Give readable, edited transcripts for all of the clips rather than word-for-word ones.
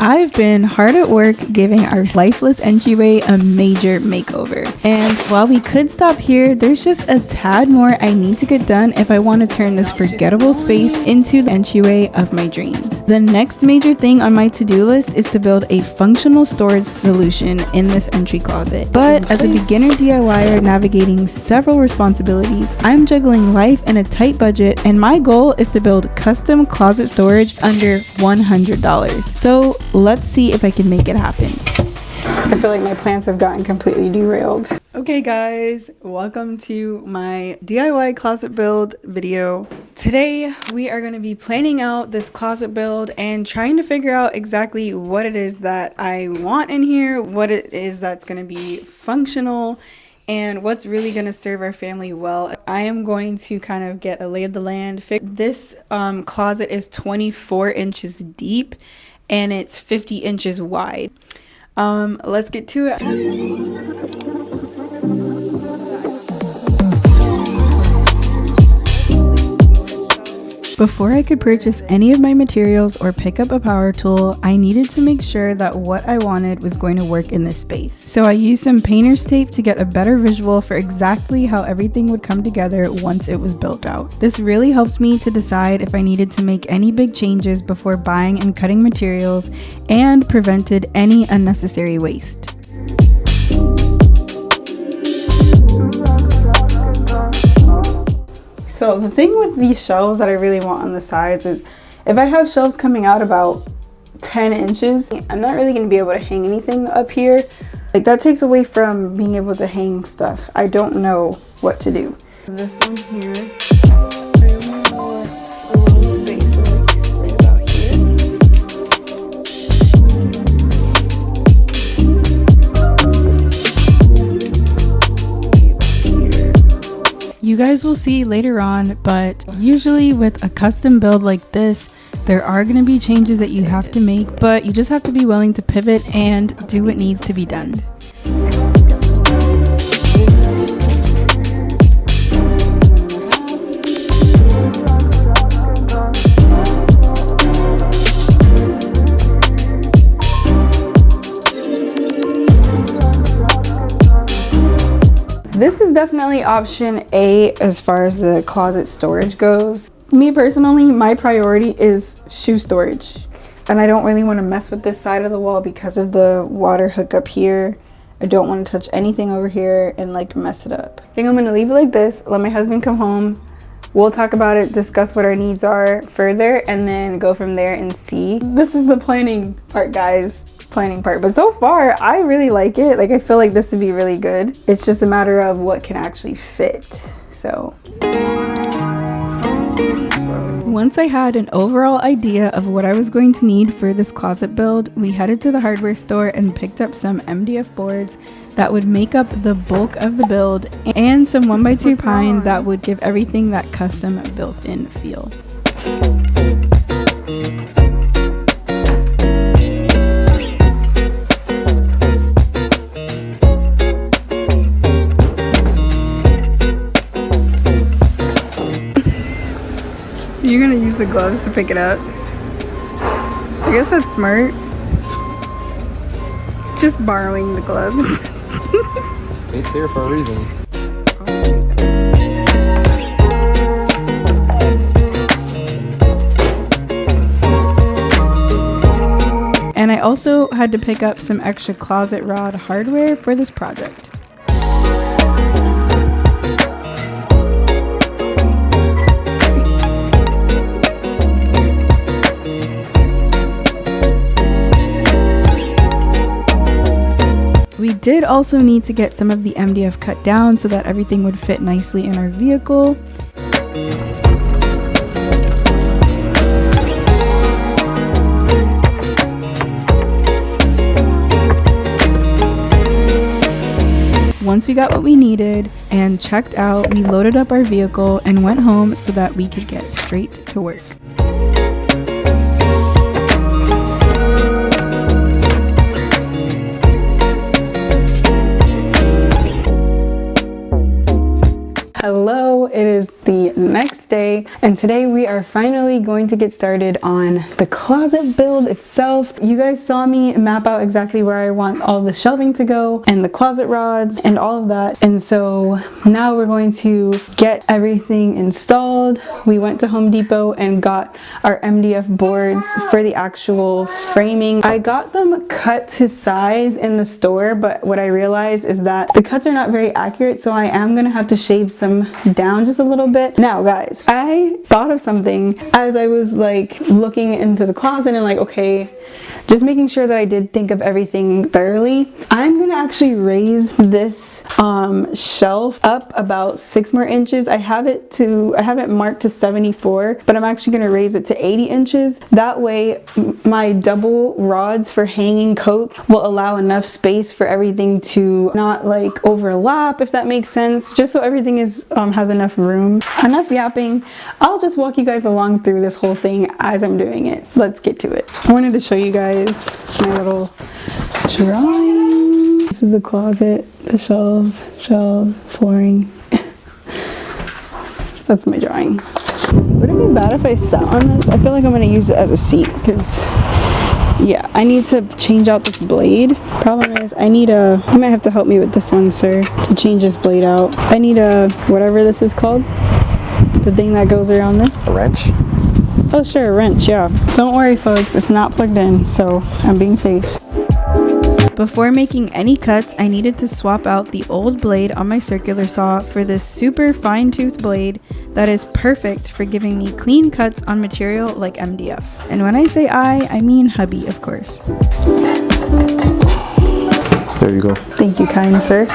I've been hard at work giving our lifeless entryway a major makeover. And while we could stop here, there's just a tad more I need to get done if I want to turn this forgettable space into the entryway of my dreams. The next major thing on my to-do list is to build a functional storage solution in this entry closet. But as a beginner DIYer navigating several responsibilities, I'm juggling life and a tight budget, and my goal is to build custom closet storage under $100. So let's see if I can make it happen. I feel like my plans have gotten completely derailed. Okay guys, welcome to my DIY closet build video. Today we are going to be planning out this closet build and trying to figure out exactly what it is that I want in here, what it is that's going to be functional, and what's really going to serve our family well. I am going to kind of get a lay of the land. This closet is 24 inches deep and it's 50 inches wide. Let's get to it. Before I could purchase any of my materials or pick up a power tool, I needed to make sure that what I wanted was going to work in this space. So I used some painter's tape to get a better visual for exactly how everything would come together once it was built out. This really helped me to decide if I needed to make any big changes before buying and cutting materials, and prevented any unnecessary waste. So the thing with these shelves that I really want on the sides is if I have shelves coming out about 10 inches, I'm not really going to be able to hang anything up here. Like, that takes away from being able to hang stuff. I don't know what to do. This one here. You guys will see later on, but usually with a custom build like this, there are going to be changes that you have to make, but you just have to be willing to pivot and do what needs to be done. This is definitely option A as far as the closet storage goes. Me personally, my priority is shoe storage. And I don't really want to mess with this side of the wall because of the water hookup here. I don't want to touch anything over here and like mess it up. I think I'm going to leave it like this, let my husband come home. We'll talk about it, discuss what our needs are further, and then go from there and see. This is the planning part, guys. Planning part, but so far I really like it. Like, I feel like this would be really good. It's just a matter of what can actually fit. So once I had an overall idea of what I was going to need for this closet build, we headed to the hardware store and picked up some MDF boards that would make up the bulk of the build, and some 1x2 pine that would give everything that custom built-in feel. You're gonna use the gloves to pick it up? I guess that's smart. Just borrowing the gloves. It's there for a reason. And I also had to pick up some extra closet rod hardware for this project. We did also need to get some of the MDF cut down so that everything would fit nicely in our vehicle. Once we got what we needed and checked out, we loaded up our vehicle and went home so that we could get straight to work. Hello, it is the next day. and today we are finally going to get started on the closet build itself. You guys saw me map out exactly where I want all the shelving to go and the closet rods and all of that, and so now we're going to get everything installed. We went to Home Depot and got our MDF boards for the actual framing. I got them cut to size in the store, but what I realized is that the cuts are not very accurate, so I am gonna have to shave some down just a little bit. Now guys, I thought of something as I was like looking into the closet and like, okay, just making sure that I did think of everything thoroughly. I'm gonna actually raise this shelf up about 6 more inches. I have it marked to 74, but I'm actually gonna raise it to 80 inches. That way my double rods for hanging coats will allow enough space for everything to not like overlap, if that makes sense, just so everything is has enough room. Enough yapping. I'll just walk you guys along through this whole thing as I'm doing it. Let's get to it. I wanted to show you guys my little drawing. This is the closet, the shelves, flooring. That's my drawing. Would it be bad if I sat on this? I feel like I'm gonna use it as a seat because yeah, I need to change out this blade. Problem is you might have to help me with this one, sir, to change this blade out. I need whatever this is called, the thing that goes around this. A wrench? Oh sure, a wrench, yeah. Don't worry folks, it's not plugged in, so I'm being safe. Before making any cuts, I needed to swap out the old blade on my circular saw for this super fine tooth blade that is perfect for giving me clean cuts on material like MDF. And when I say I mean hubby, of course. There you go. Thank you, kind sir.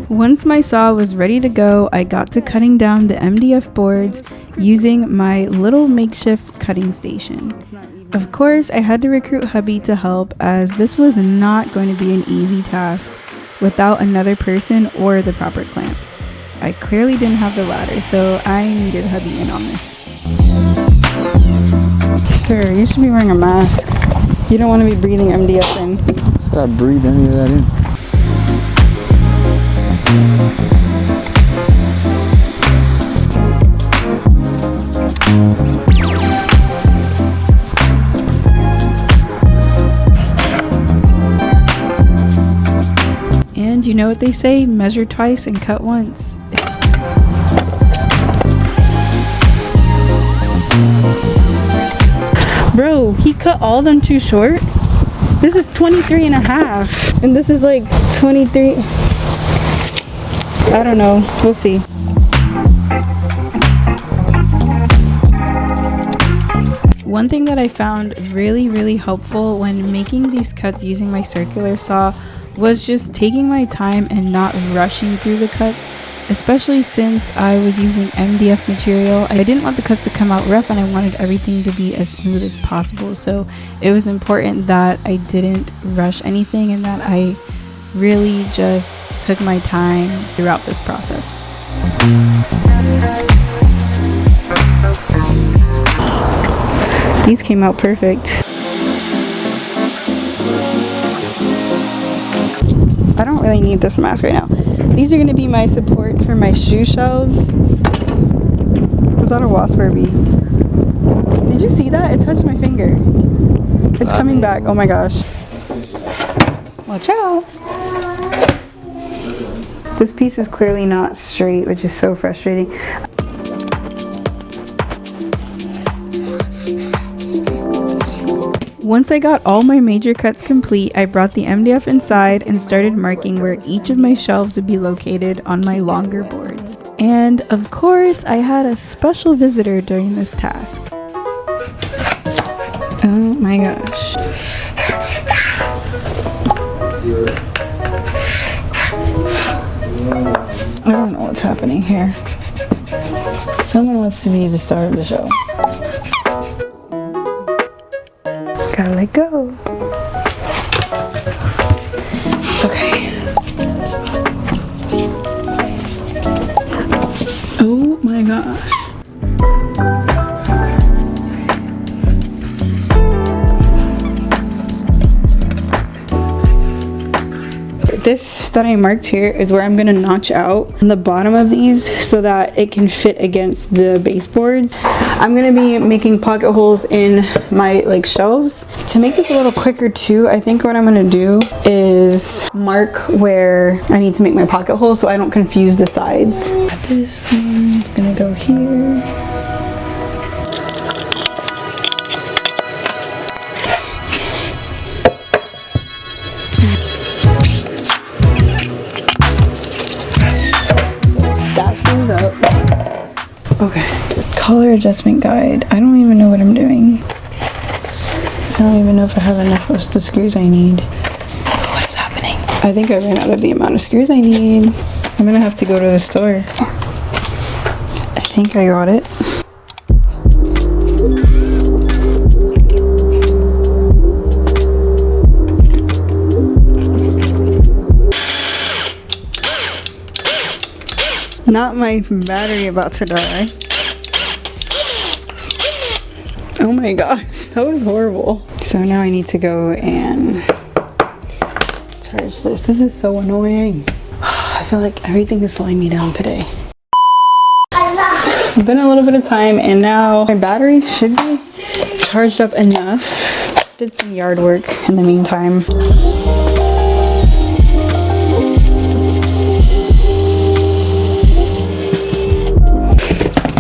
Once my saw was ready to go, I got to cutting down the MDF boards using my little makeshift cutting station. Of course, I had to recruit hubby to help, as this was not going to be an easy task without another person or the proper clamps. I clearly didn't have the ladder, so I needed hubby in on this. Sir, you should be wearing a mask. You don't want to be breathing MDF in. Who said I breathe any of that in? And you know what they say, measure twice and cut once. Bro, he cut all of them too short. This is 23 and a half, and this is like 23. I don't know, we'll see. One thing that I found really helpful when making these cuts using my circular saw was just taking my time and not rushing through the cuts, especially since I was using MDF material. I didn't want the cuts to come out rough and I wanted everything to be as smooth as possible, so it was important that I didn't rush anything and that I really just took my time throughout this process. These came out perfect. I don't really need this mask right now. These are going to be my supports for my shoe shelves. Was that a wasp or a bee? Did you see that? It touched my finger. It's coming back. Oh my gosh. Watch out. This piece is clearly not straight, which is so frustrating. Once I got all my major cuts complete, I brought the MDF inside and started marking where each of my shelves would be located on my longer boards. And of course, I had a special visitor during this task. Oh my gosh. I don't know what's happening here. Someone wants to be the star of the show. Gotta let go. Okay. Oh my gosh. this that I marked here is where I'm gonna notch out the bottom of these so that it can fit against the baseboards. I'm gonna be making pocket holes in my like shelves. To make this a little quicker too, I think what I'm gonna do is mark where I need to make my pocket holes so I don't confuse the sides. This one's gonna go here. Up. Okay, color adjustment guide. I don't even know what I'm doing. I don't even know if I have enough of the screws I need. What is happening? I think I ran out of the amount of screws I need. I'm gonna have to go to the store. I think I got it. Not my battery about to die. Oh my gosh, that was horrible. So now I need to go and charge this. This is so annoying. I feel like everything is slowing me down today. It's been a little bit of time and now my battery should be charged up enough. Did some yard work in the meantime.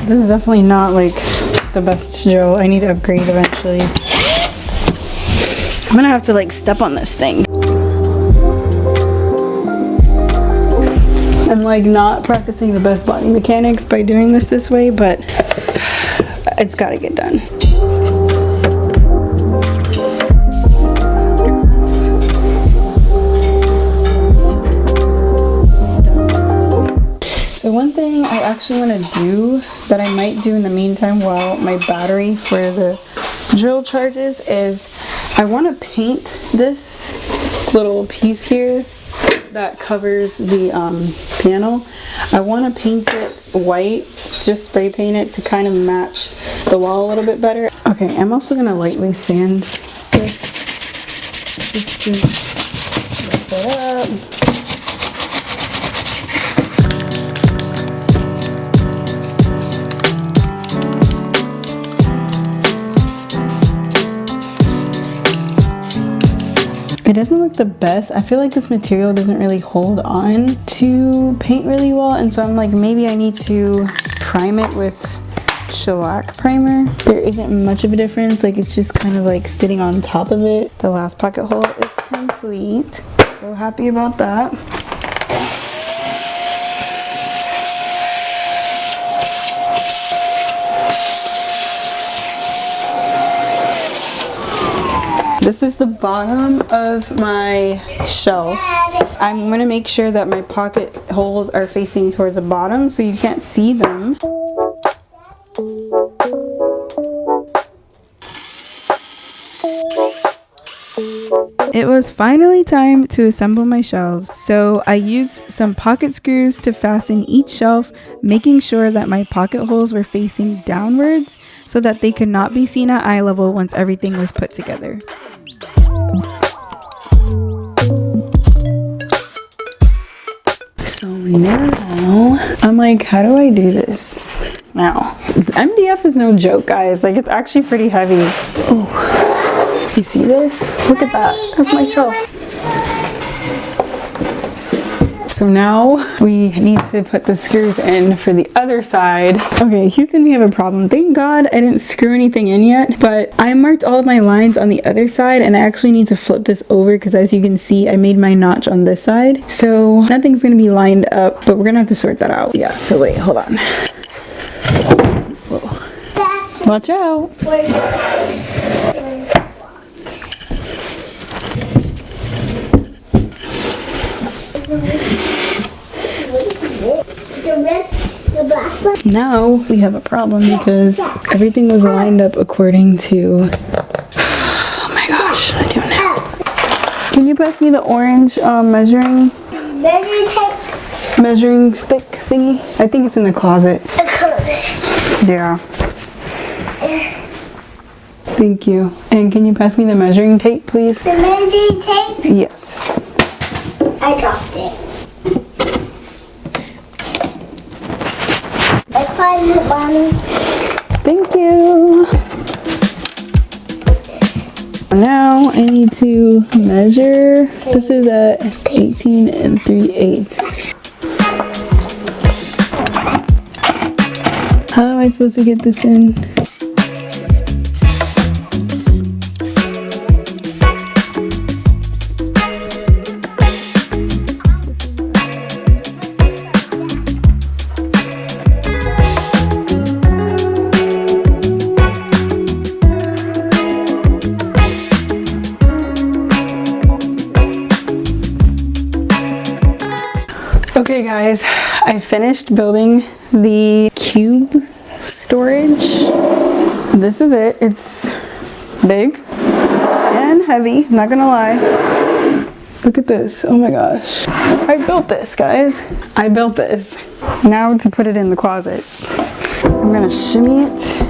This is definitely not like the best drill. I need to upgrade eventually. I'm gonna have to like step on this thing. I'm like not practicing the best body mechanics by doing this way, but it's gotta get done. So one thing I actually want to do that I might do in the meantime while my battery for the drill charges is I want to paint this little piece here that covers the panel. I want to paint it white, just spray paint it to kind of match the wall a little bit better. Okay, I'm also going to lightly sand this just to lift it up. It doesn't look the best. I feel like this material doesn't really hold on to paint really well, and so I'm like, maybe I need to prime it with shellac primer. There isn't much of a difference, like it's just kind of like sitting on top of it. The last pocket hole is complete. So happy about that. This is the bottom of my shelf. I'm gonna make sure that my pocket holes are facing towards the bottom so you can't see them. It was finally time to assemble my shelves, so I used some pocket screws to fasten each shelf, making sure that my pocket holes were facing downwards so that they could not be seen at eye level once everything was put together. So now, I'm like, how do I do this? Now, MDF is no joke, guys. Like, it's actually pretty heavy. Ooh. You see this? Look at that. That's my shelf. So now we need to put the screws in for the other side. Okay, Houston, we have a problem. Thank God I didn't screw anything in yet, but I marked all of my lines on the other side and I actually need to flip this over because as you can see, I made my notch on this side. So nothing's gonna be lined up, but we're gonna have to sort that out. Yeah, so wait, hold on. Whoa. Watch out. Now we have a problem because everything was lined up according to, oh my gosh, I don't know. Can you pass me the orange measuring stick thingy? I think it's in the closet. Yeah. Thank you. And can you pass me the measuring tape, please? The measuring tape? Yes. I dropped it. I climbed it, Mommy. Thank you. Now I need to measure. This is at 18 3/8. How am I supposed to get this in? Okay guys, I finished building the cube storage. This is it. It's big and heavy, I'm not gonna lie. Look at this. Oh my gosh. I built this, guys. I built this. Now to put it in the closet. I'm gonna shimmy it.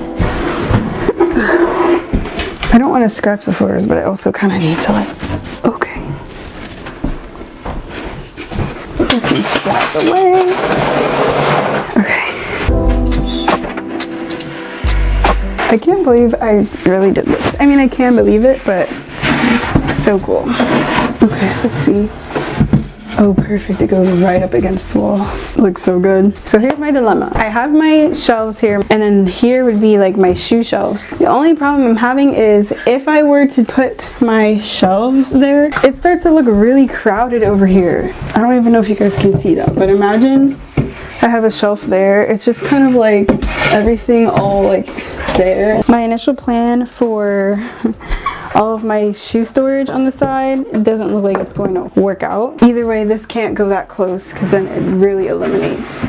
I don't want to scratch the floors, but I also kind of need to like, okay. This needs to get out of the way. Okay. I can't believe I really did this. I mean, I can believe it, but so cool. Okay, let's see. Oh, perfect. It goes right up against the wall. Looks so good. So here's my dilemma. I have my shelves here, and then here would be like my shoe shelves. The only problem I'm having is if I were to put my shelves there, it starts to look really crowded over here. I don't even know if you guys can see that, but imagine I have a shelf there. It's just kind of like everything all like there. My initial plan for all of my shoe storage on the side, it doesn't look like it's going to work out. Either way, this can't go that close because then it really eliminates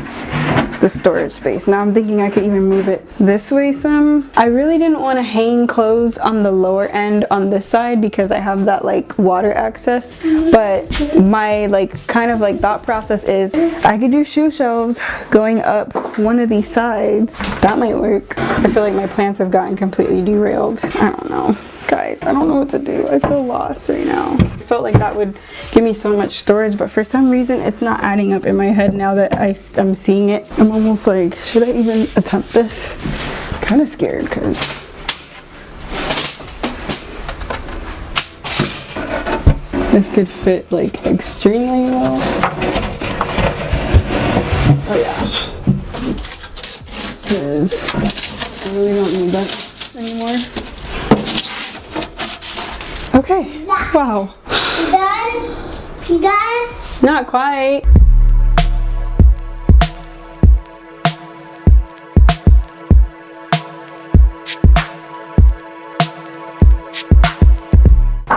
the storage space. Now I'm thinking I could even move it this way some. I really didn't want to hang clothes on the lower end on this side because I have that like water access, but my like kind of like thought process is I could do shoe shelves going up one of these sides. That might work. I feel like my plans have gotten completely derailed. I don't know. Guys, I don't know what to do. I feel lost right now. I felt like that would give me so much storage, but for some reason it's not adding up in my head now that I'm seeing it. I'm almost like, should I even attempt this? I'm kind of scared because this could fit like extremely well. Oh yeah. Because I really don't need that anymore. Okay, wow. You done? You done? Not quite.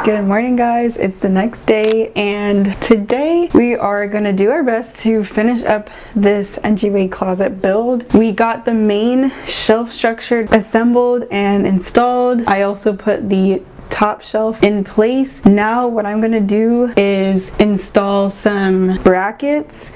Good morning guys, it's the next day and today we are gonna do our best to finish up this entryway closet build. We got the main shelf structure assembled and installed. I also put the top shelf in place. Now what I'm gonna do is install some brackets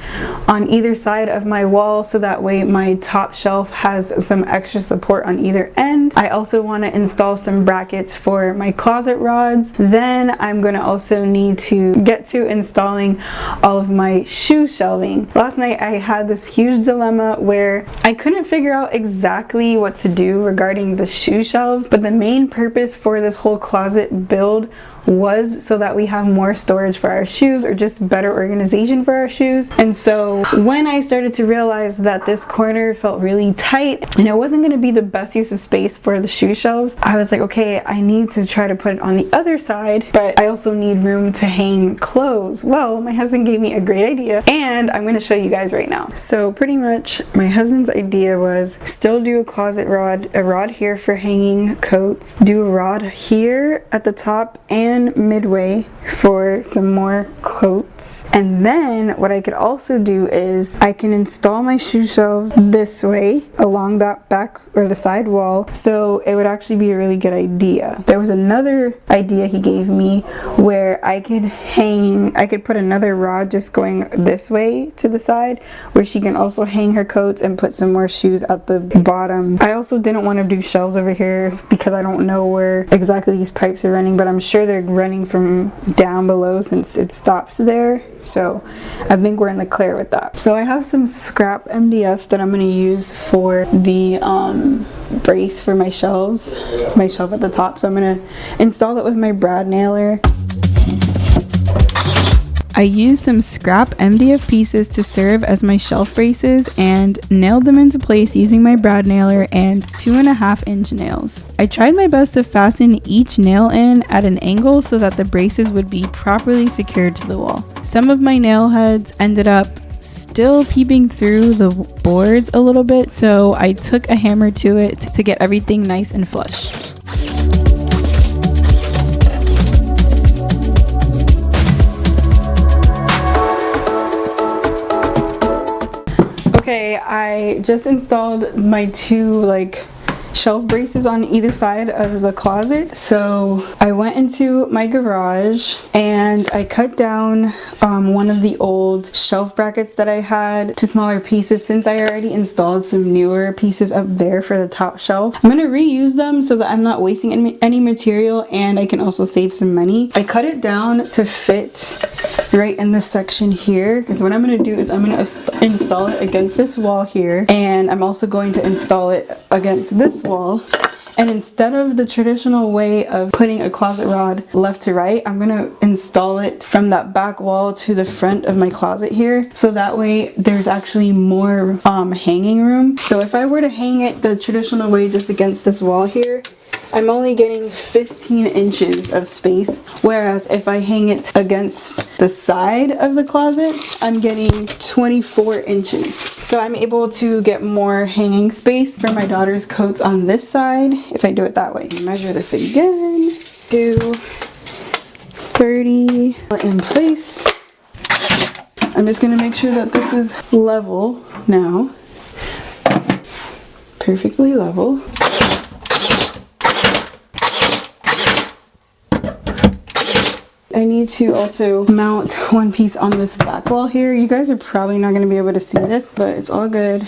on either side of my wall so that way my top shelf has some extra support on either end. I also want to install some brackets for my closet rods. Then I'm gonna also need to get to installing all of my shoe shelving. Last night I had this huge dilemma where I couldn't figure out exactly what to do regarding the shoe shelves, but the main purpose for this whole closet build was so that we have more storage for our shoes or just better organization for our shoes. And so when I started to realize that this corner felt really tight and it wasn't going to be the best use of space for the shoe shelves, I was like, okay, I need to try to put it on the other side, but I also need room to hang clothes. Well, my husband gave me a great idea and I'm going to show you guys right now. So pretty much my husband's idea was still do a closet rod, a rod here for hanging coats, do a rod here at the top and midway for some more coats. And then what I could also do is I can install my shoe shelves this way along that back or the side wall, so it would actually be a really good idea. There was another idea he gave me where I could put another rod just going this way to the side where she can also hang her coats and put some more shoes at the bottom. I also didn't want to do shelves over here because I don't know where exactly these pipes are running, but I'm sure they're started running from down below since it stops there. So I think we're in the clear with that. So I have some scrap MDF that I'm going to use for the brace for my shelves, my shelf at the top. So I'm going to install it with my brad nailer. I used some scrap MDF pieces to serve as my shelf braces and nailed them into place using my brad nailer and 2.5-inch nails. I tried my best to fasten each nail in at an angle so that the braces would be properly secured to the wall. Some of my nail heads ended up still peeping through the boards a little bit, so I took a hammer to it to get everything nice and flush. Okay, I just installed my two shelf braces on either side of the closet. So I went into my garage and I cut down one of the old shelf brackets that I had to smaller pieces since I already installed some newer pieces up there for the top shelf. I'm gonna reuse them so that I'm not wasting any material and I can also save some money. I cut it down to fit right in this section here, because what I'm going to do is I'm going to install it against this wall here, and I'm also going to install it against this wall. And instead of the traditional way of putting a closet rod left to right, I'm going to install it from that back wall to the front of my closet here, so that way there's actually more hanging room. So if I were to hang it the traditional way just against this wall here, I'm only getting 15 inches of space, whereas if I hang it against the side of the closet, I'm getting 24 inches. So I'm able to get more hanging space for my daughter's coats on this side if I do it that way. Measure this again. Do 30 in place. I'm just going to make sure that this is level now. Perfectly level. I need to also mount one piece on this back wall here. You guys are probably not going to be able to see this, but it's all good.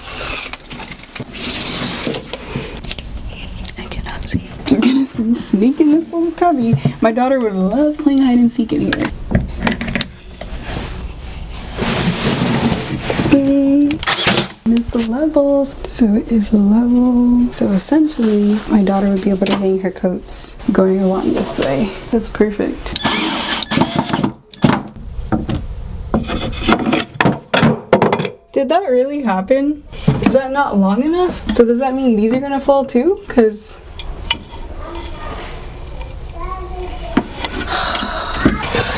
I cannot see. I'm just going to sneak in this little cubby. My daughter would love playing hide and seek in here. Okay. It's a level. So it is a level. So essentially, my daughter would be able to hang her coats going along this way. That's perfect. Did that really happen? Is that not long enough? So does that mean these are gonna fall too? Because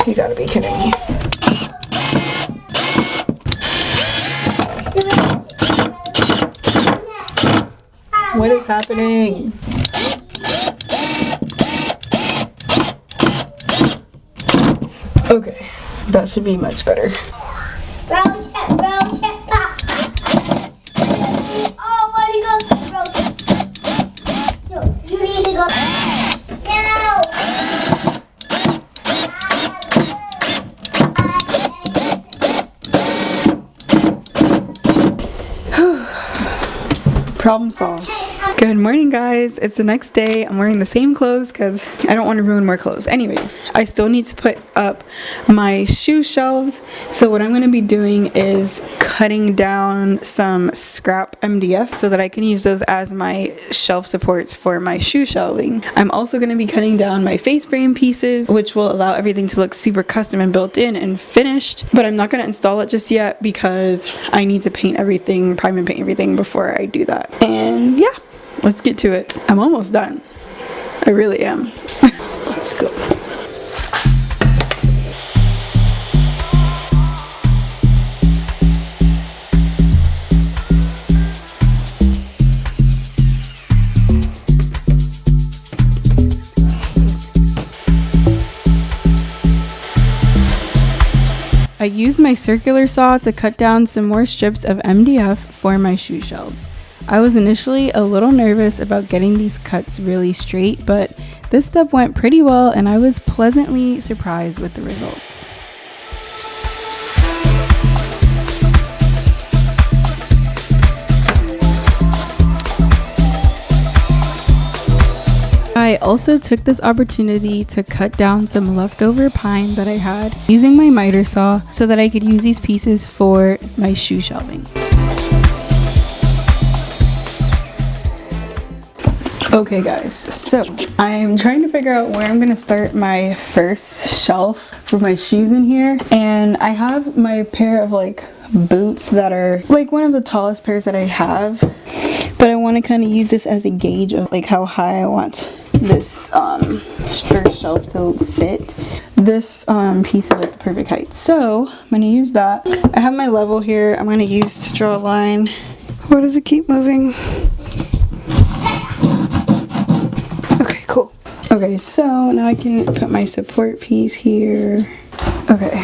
you gotta be kidding me. What is happening? Okay, that should be much better. You need to go. No. Problem solved. Good morning, guys. It's the next day. I'm wearing the same clothes because I don't want to ruin more clothes. Anyways, I still need to put up my shoe shelves. So what I'm going to be doing is cutting down some scrap MDF so that I can use those as my shelf supports for my shoe shelving. I'm also going to be cutting down my face frame pieces, which will allow everything to look super custom and built in and finished. But I'm not going to install it just yet because I need to paint everything, prime and paint everything before I do that. And yeah. Let's get to it. I'm almost done. I really am. Let's go. I used my circular saw to cut down some more strips of MDF for my shoe shelves. I was initially a little nervous about getting these cuts really straight, but this step went pretty well and I was pleasantly surprised with the results. I also took this opportunity to cut down some leftover pine that I had using my miter saw so that I could use these pieces for my shoe shelving. Okay guys, so I'm trying to figure out where I'm gonna start my first shelf for my shoes in here, and I have my pair of like boots that are like one of the tallest pairs that I have, but I want to kind of use this as a gauge of like how high I want this first shelf to sit. This piece is like the perfect height, so I'm gonna use that. I have my level here. I'm gonna use to draw a line. Why does it keep moving? Okay, so now I can put my support piece here. Okay,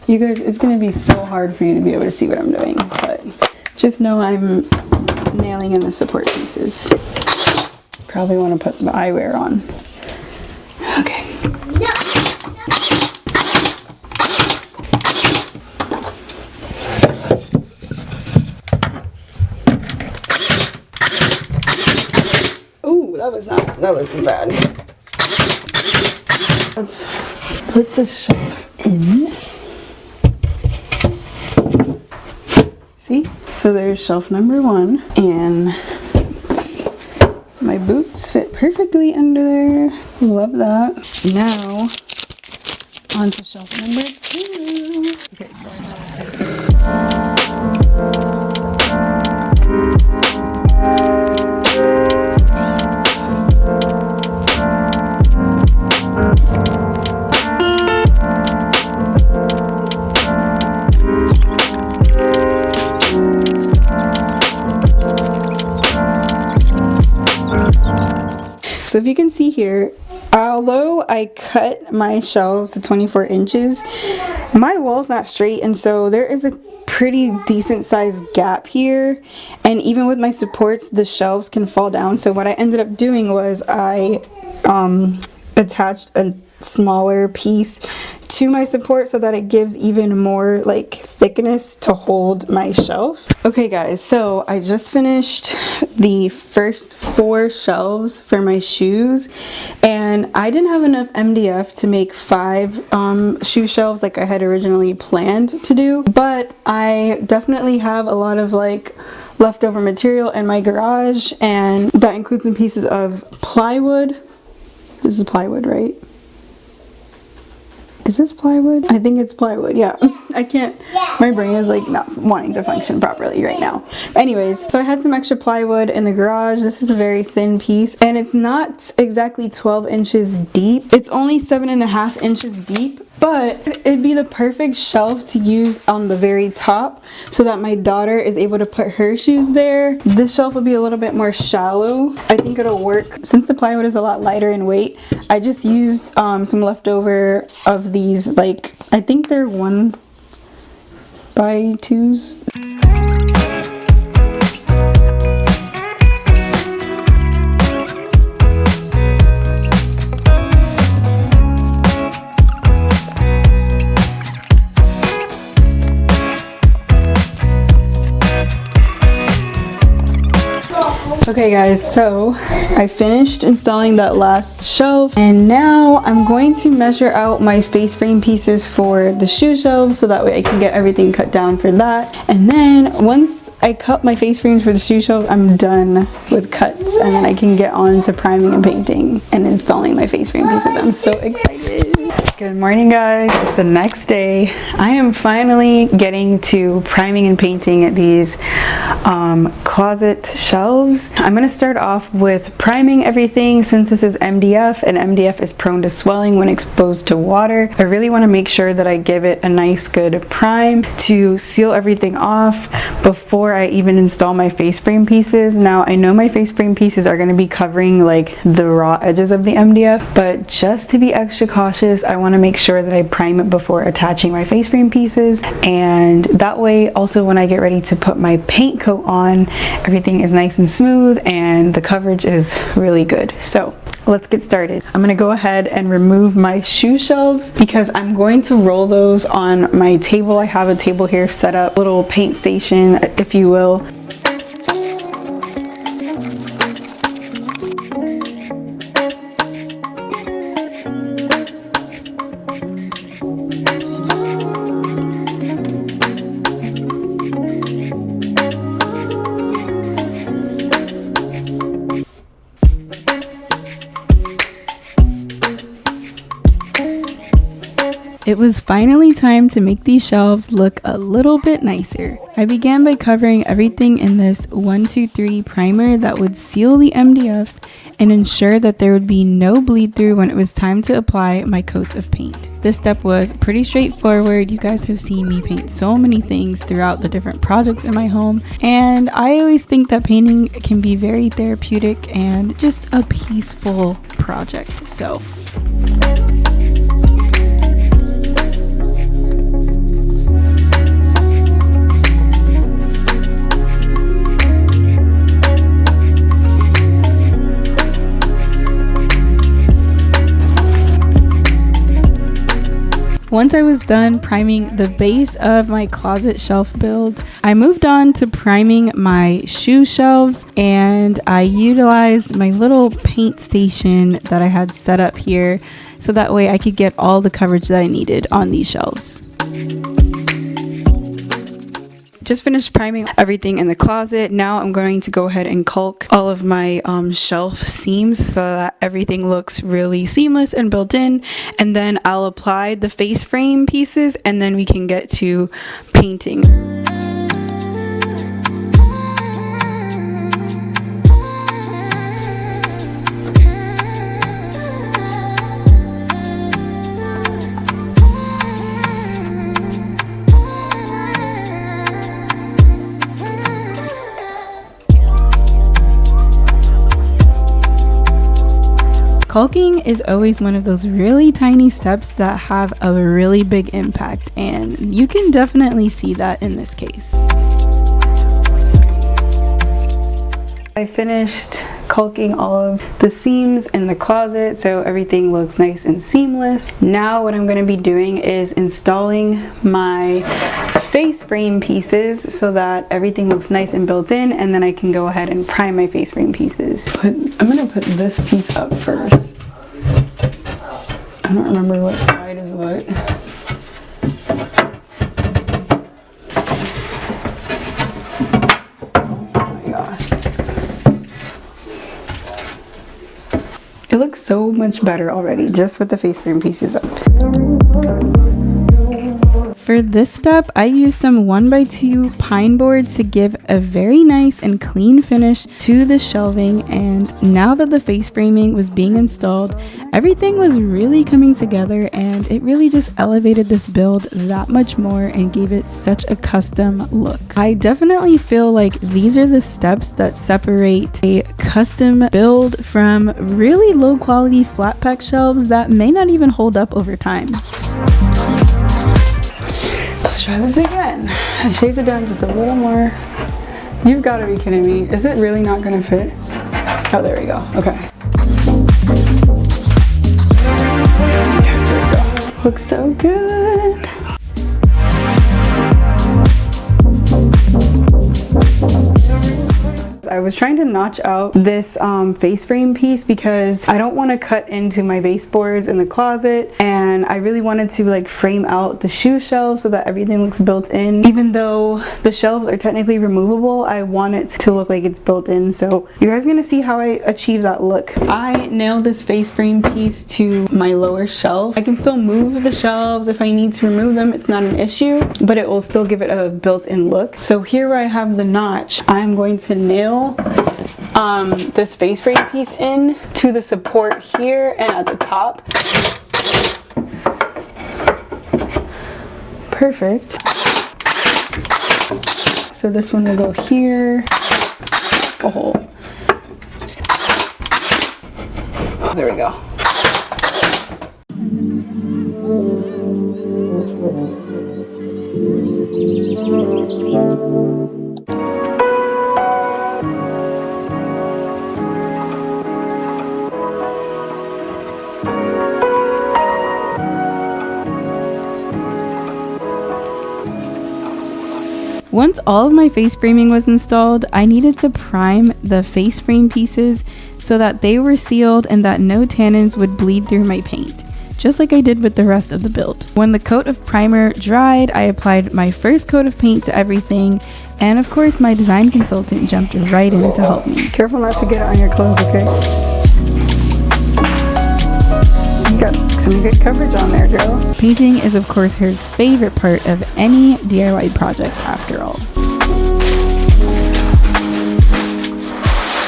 you guys, it's gonna be so hard for you to be able to see what I'm doing, but just know I'm nailing in the support pieces. Probably want to put the eyewear on. Okay. Ooh, that was bad. Let's put the shelf in. See? So there's shelf number 1, and my boots fit perfectly under there. Love that. Now, on to shelf number 2. Okay, so if you can see here, although I cut my shelves to 24 inches, my wall's not straight, and so there is a pretty decent sized gap here, and even with my supports the shelves can fall down. So what I ended up doing was I attached a smaller piece to my support so that it gives even more like thickness to hold my shelf. Okay guys, so I just finished the first 4 shelves for my shoes, and I didn't have enough MDF to make 5 shoe shelves like I had originally planned to do, but I definitely have a lot of like leftover material in my garage, and that includes some pieces of plywood. This is plywood, right? Is this plywood? I think it's plywood, yeah. I can't, my brain is like not wanting to function properly right now. Anyways, so I had some extra plywood in the garage. This is a very thin piece, and it's not exactly 12 inches deep. It's only 7.5 inches deep, but it'd be the perfect shelf to use on the very top so that my daughter is able to put her shoes there. This shelf will be a little bit more shallow. I think it'll work. Since the plywood is a lot lighter in weight, I just used some leftover of these, like, I think they're 1x2s. Okay guys, so I finished installing that last shelf, and now I'm going to measure out my face frame pieces for the shoe shelves so that way I can get everything cut down for that. And then once I cut my face frames for the shoe shelves, I'm done with cuts, and then I can get on to priming and painting and installing my face frame pieces. I'm so excited. Good morning guys, it's the next day. I am finally getting to priming and painting these closet shelves. I'm going to start off with priming everything since this is MDF, and MDF is prone to swelling when exposed to water. I really want to make sure that I give it a nice good prime to seal everything off before I even install my face frame pieces. Now I know my face frame pieces are going to be covering like the raw edges of the MDF, but just to be extra cautious, I want to make sure that I prime it before attaching my face frame pieces, and that way also when I get ready to put my paint coat on, everything is nice and smooth and the coverage is really good. So let's get started. I'm gonna go ahead and remove my shoe shelves because I'm going to roll those on my table. I have a table here set up, little paint station if you will. It was finally time to make these shelves look a little bit nicer. I began by covering everything in this 1-2-3 primer that would seal the MDF and ensure that there would be no bleed through when it was time to apply my coats of paint. This step was pretty straightforward. You guys have seen me paint so many things throughout the different projects in my home, and I always think that painting can be very therapeutic and just a peaceful project. So once I was done priming the base of my closet shelf build, I moved on to priming my shoe shelves, and I utilized my little paint station that I had set up here so that way I could get all the coverage that I needed on these shelves. Just finished priming everything in the closet. Now I'm going to go ahead and caulk all of my shelf seams so that everything looks really seamless and built in, and then I'll apply the face frame pieces and then we can get to painting. Caulking is always one of those really tiny steps that have a really big impact, and you can definitely see that in this case. I finished caulking all of the seams in the closet so everything looks nice and seamless. Now what I'm going to be doing is installing my face frame pieces so that everything looks nice and built in, and then I can go ahead and prime my face frame pieces. I'm going to put this piece up first. I don't remember what side is what. Oh my gosh. It looks so much better already just with the face frame pieces up. For this step, I used some 1x2 pine boards to give a very nice and clean finish to the shelving, and now that the face framing was being installed, everything was really coming together and it really just elevated this build that much more and gave it such a custom look. I definitely feel like these are the steps that separate a custom build from really low quality flat pack shelves that may not even hold up over time. Let's try this again. I shaved it down just a little more. You've got to be kidding me. Is it really not going to fit? Oh, there we go. Okay. There we go. Looks so good. I was trying to notch out this face frame piece because I don't want to cut into my baseboards in the closet, and I really wanted to like frame out the shoe shelves so that everything looks built in. Even though the shelves are technically removable, I want it to look like it's built in, so you guys are gonna see how I achieve that look. I nailed this face frame piece to my lower shelf. I can still move the shelves if I need to remove them, it's not an issue, but it will still give it a built-in look. So here where I have the notch, I'm going to nail this face frame piece in to the support here and at the top. Perfect. So this one will go here. A hole. There we go. Once all of my face framing was installed, I needed to prime the face frame pieces so that they were sealed and that no tannins would bleed through my paint, just like I did with the rest of the build. When the coat of primer dried, I applied my first coat of paint to everything, and of course my design consultant jumped right in to help me. Careful not to get it on your clothes, okay? Got some good coverage on there, girl. Painting is of course her favorite part of any DIY project after all.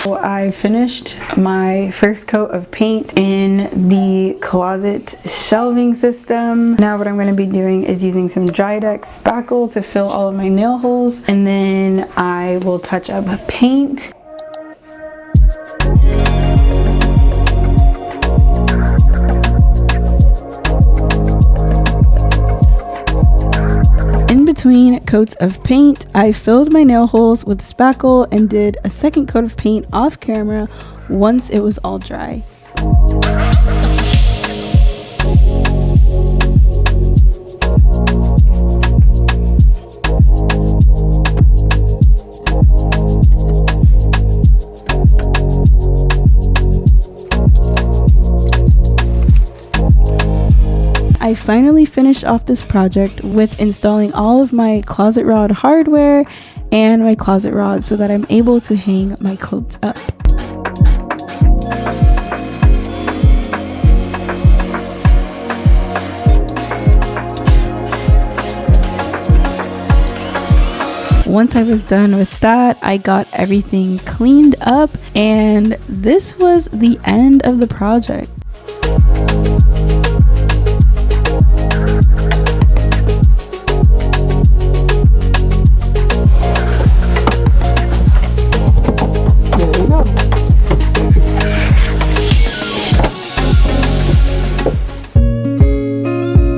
So I finished my first coat of paint in the closet shelving system. Now what I'm going to be doing is using some Drydex spackle to fill all of my nail holes, and then I will touch up paint. In between coats of paint, I filled my nail holes with spackle and did a second coat of paint off camera once it was all dry. I finally finished off this project with installing all of my closet rod hardware and my closet rod so that I'm able to hang my coats up. Once I was done with that, I got everything cleaned up, and this was the end of the project.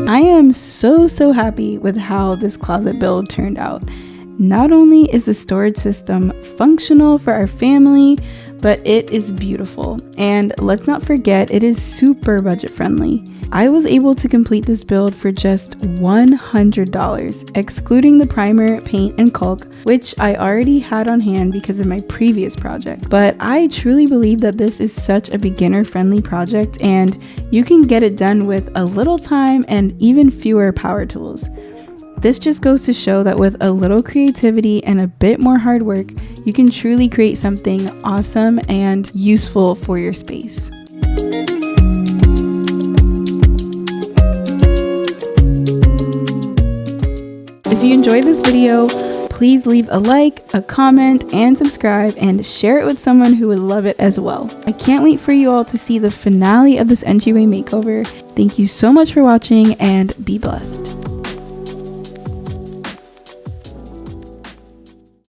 I am so happy with how this closet build turned out. Not only is the storage system functional for our family, but it is beautiful. And let's not forget, it is super budget friendly. I was able to complete this build for just $100, excluding the primer, paint, and caulk, which I already had on hand because of my previous project. But I truly believe that this is such a beginner-friendly project, and you can get it done with a little time and even fewer power tools. This just goes to show that with a little creativity and a bit more hard work, you can truly create something awesome and useful for your space. If you enjoyed this video, please leave a like, a comment, and subscribe, and share it with someone who would love it as well. I can't wait for you all to see the finale of this entryway makeover. Thank you so much for watching, and be blessed.